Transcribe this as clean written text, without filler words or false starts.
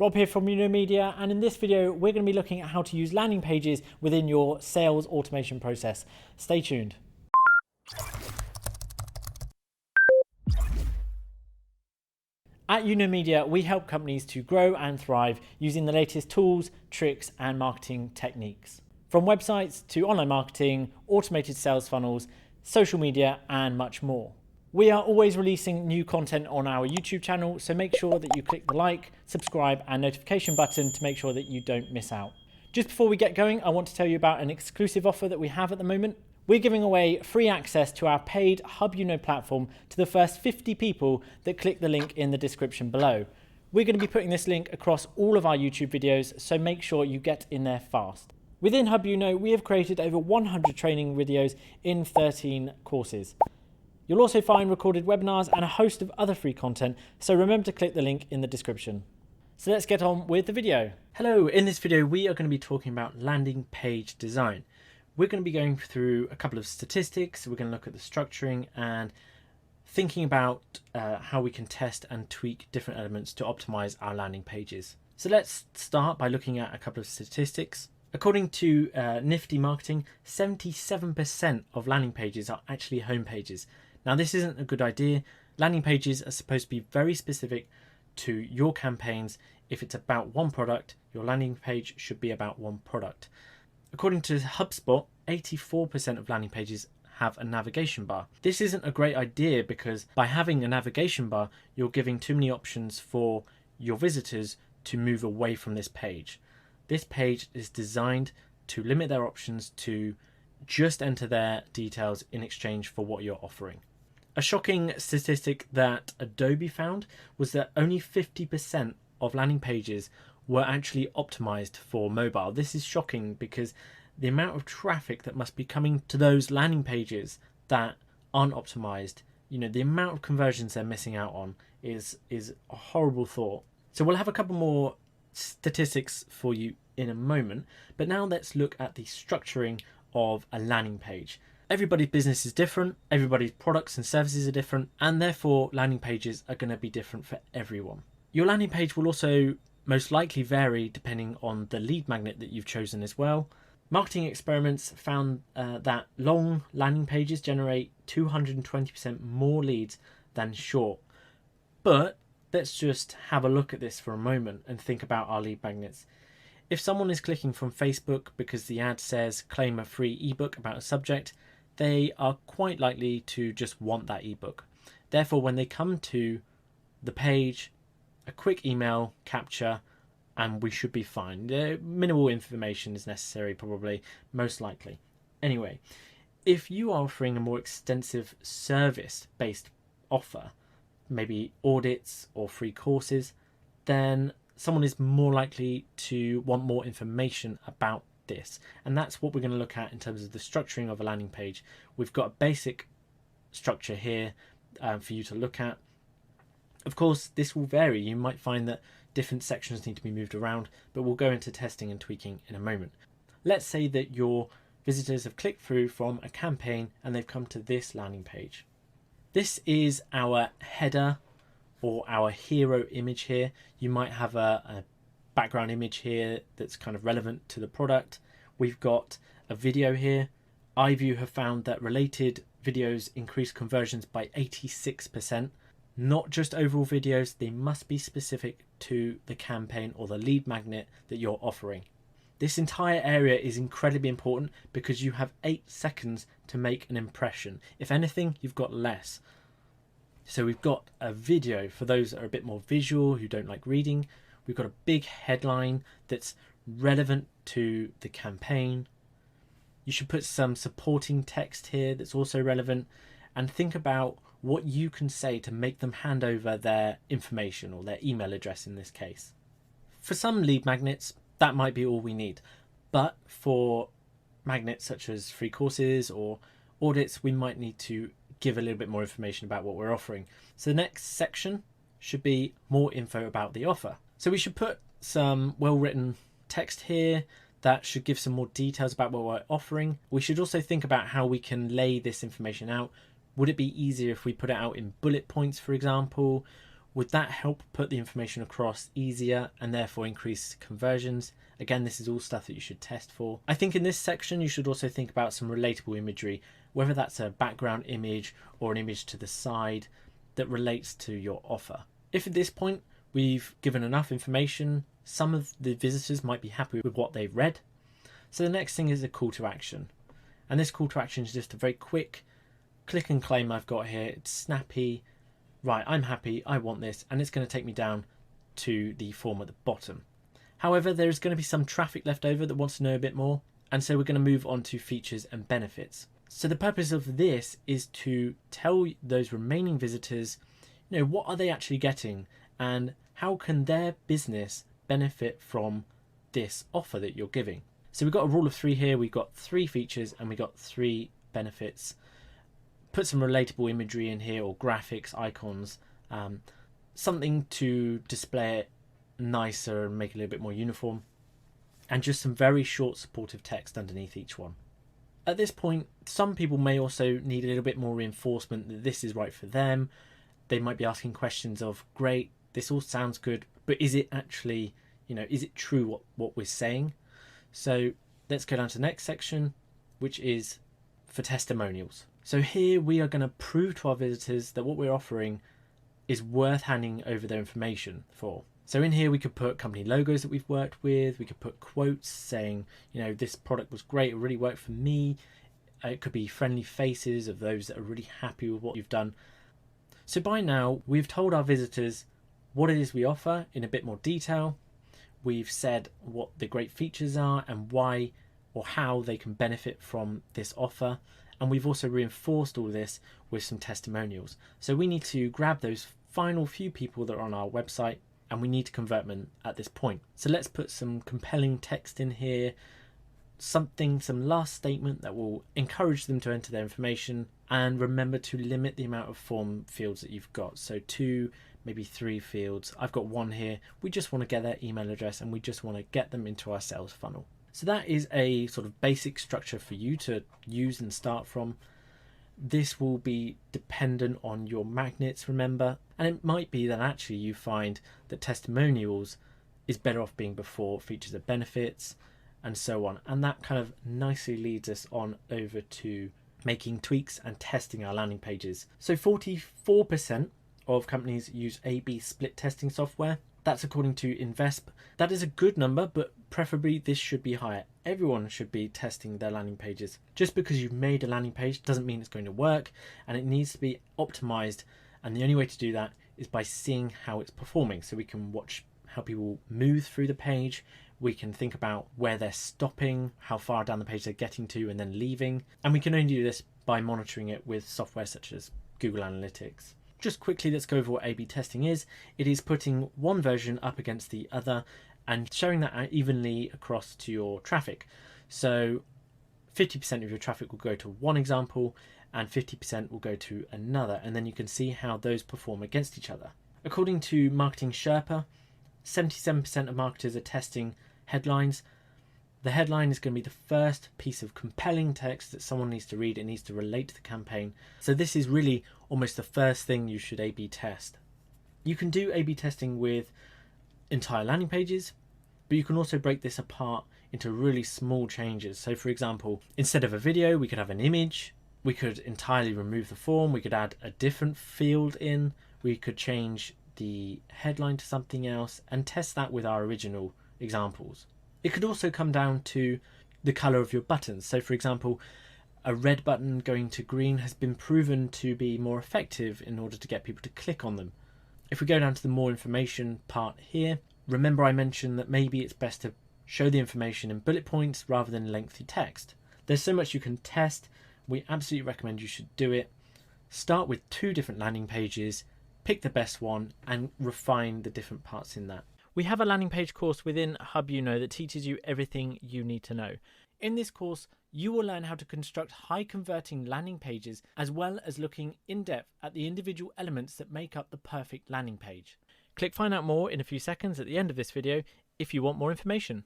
Rob here from Media, and in this video we're going to be looking at how to use landing pages within your sales automation process. Stay tuned. At Media, we help companies to grow and thrive using the latest tools, tricks and marketing techniques. From websites to online marketing, automated sales funnels, social media and much more. We are always releasing new content on our YouTube channel, so make sure that you click the like, subscribe and notification button to make sure that you don't miss out. Just before we get going, I want to tell you about an exclusive offer that we have at the moment. We're giving away free access to our paid Hub platform to the first 50 people that click the link in the description below. We're going to be putting this link across all of our YouTube videos, so make sure you get in there fast. Within Hub we have created over 100 training videos in 13 courses. You'll also find recorded webinars and a host of other free content, so remember to click the link in the description. So let's get on with the video. Hello, in this video we are going to be talking about landing page design. We're going to be going through a couple of statistics, we're going to look at the structuring and thinking about how we can test and tweak different elements to optimize our landing pages. So let's start by looking at a couple of statistics. According to Nifty Marketing, 77% of landing pages are actually home pages. Now this isn't a good idea. Landing pages are supposed to be very specific to your campaigns. If it's about one product, your landing page should be about one product. According to HubSpot, 84% of landing pages have a navigation bar. This isn't a great idea because by having a navigation bar, you're giving too many options for your visitors to move away from this page. This page is designed to limit their options to just enter their details in exchange for what you're offering. A shocking statistic that Adobe found was that only 50% of landing pages were actually optimized for mobile. This is shocking because the amount of traffic that must be coming to those landing pages that aren't optimized, the amount of conversions they're missing out on is a horrible thought. So we'll have a couple more statistics for you in a moment, but now let's look at the structuring of a landing page. Everybody's business is different, everybody's products and services are different, and therefore landing pages are going to be different for everyone. Your landing page will also most likely vary depending on the lead magnet that you've chosen as well. Marketing experiments found that long landing pages generate 220% more leads than short. But let's just have a look at this for a moment and think about our lead magnets. If someone is clicking from Facebook because the ad says claim a free ebook about a subject, they are quite likely to just want that ebook. Therefore, when they come to the page, a quick email capture and we should be fine. Minimal information is necessary, probably, most likely. Anyway, if you are offering a more extensive service-based offer, maybe audits or free courses, then someone is more likely to want more information about this. And that's what we're going to look at in terms of the structuring of a landing page. We've got a basic structure here for you to look at. Of course, this will vary. You might find that different sections need to be moved around, but we'll go into testing and tweaking in a moment. Let's say that your visitors have clicked through from a campaign and they've come to this landing page. This is our header or our hero image here. You might have a background image here that's kind of relevant to the product. We've got a video here. iView have found that related videos increase conversions by 86%. Not just overall videos, they must be specific to the campaign or the lead magnet that you're offering. This entire area is incredibly important because you have 8 seconds to make an impression. If anything, you've got less. So we've got a video for those that are a bit more visual, who don't like reading. We've got a big headline that's relevant to the campaign. You should put some supporting text here that's also relevant, and think about what you can say to make them hand over their information or their email address in this case. For some lead magnets, that might be all we need. But for magnets such as free courses or audits, we might need to give a little bit more information about what we're offering. So the next section should be more info about the offer. So we should put some well-written text here that should give some more details about what we're offering. We should also think about how we can lay this information out. Would it be easier if we put it out in bullet points, for example? Would that help put the information across easier and therefore increase conversions? Again, this is all stuff that you should test for. I think in this section you should also think about some relatable imagery, whether that's a background image or an image to the side that relates to your offer. If at this point we've given enough information, some of the visitors might be happy with what they've read. So the next thing is a call to action. And this call to action is just a very quick click and claim I've got here. It's snappy. Right, I'm happy, I want this, and it's going to take me down to the form at the bottom. However, there's going to be some traffic left over that wants to know a bit more, and so we're going to move on to features and benefits. So the purpose of this is to tell those remaining visitors, what are they actually getting, and how can their business benefit from this offer that you're giving. So we've got a rule of 3 here. We've got 3 features and we've got 3 benefits. Put some relatable imagery in here, or graphics, icons, something to display it nicer and make it a little bit more uniform, and just some very short supportive text underneath each one. At this point, some people may also need a little bit more reinforcement that this is right for them. They might be asking questions of, great, this all sounds good, but is it actually, is it true what we're saying? So let's go down to the next section, which is for testimonials. So here we are going to prove to our visitors that what we're offering is worth handing over their information for. So in here we could put company logos that we've worked with. We could put quotes saying, this product was great, it really worked for me. It could be friendly faces of those that are really happy with what you've done. So by now we've told our visitors what it is we offer in a bit more detail. We've said what the great features are and why or how they can benefit from this offer. And we've also reinforced all this with some testimonials. So we need to grab those final few people that are on our website and we need to convert them at this point. So let's put some compelling text in here, some last statement that will encourage them to enter their information, and remember to limit the amount of form fields that you've got. So 2, maybe 3 fields. I've got 1 here. We just want to get their email address and we just want to get them into our sales funnel. So that is a sort of basic structure for you to use and start from. This will be dependent on your magnets, remember, and it might be that actually you find that testimonials is better off being before features and benefits and so on. And that kind of nicely leads us on over to making tweaks and testing our landing pages. So 44% of companies use A/B split testing software. That's according to Invesp. That is a good number, but preferably this should be higher. Everyone should be testing their landing pages. Just because you've made a landing page doesn't mean it's going to work, and it needs to be optimized. And the only way to do that is by seeing how it's performing. So we can watch how people move through the page. We can think about where they're stopping, how far down the page they're getting to and then leaving. And we can only do this by monitoring it with software such as Google Analytics. Just quickly, let's go over what A/B testing is. It is putting one version up against the other and showing that out evenly across to your traffic. So 50% of your traffic will go to one example and 50% will go to another. And then you can see how those perform against each other. According to Marketing Sherpa, 77% of marketers are testing headlines. The headline is going to be the first piece of compelling text that someone needs to read. It needs to relate to the campaign. So this is really almost the first thing you should A/B test. You can do A/B testing with entire landing pages, but you can also break this apart into really small changes. So for example, instead of a video, we could have an image. We could entirely remove the form. We could add a different field in. We could change the headline to something else and test that with our original examples. It could also come down to the color of your buttons. So for example, a red button going to green has been proven to be more effective in order to get people to click on them. If we go down to the more information part here, remember I mentioned that maybe it's best to show the information in bullet points rather than lengthy text. There's so much you can test. We absolutely recommend you should do it. Start with 2 different landing pages, pick the best one and refine the different parts in that. We have a landing page course within Hub that teaches you everything you need to know. In this course, you will learn how to construct high converting landing pages, as well as looking in depth at the individual elements that make up the perfect landing page. Click find out more in a few seconds at the end of this video if you want more information.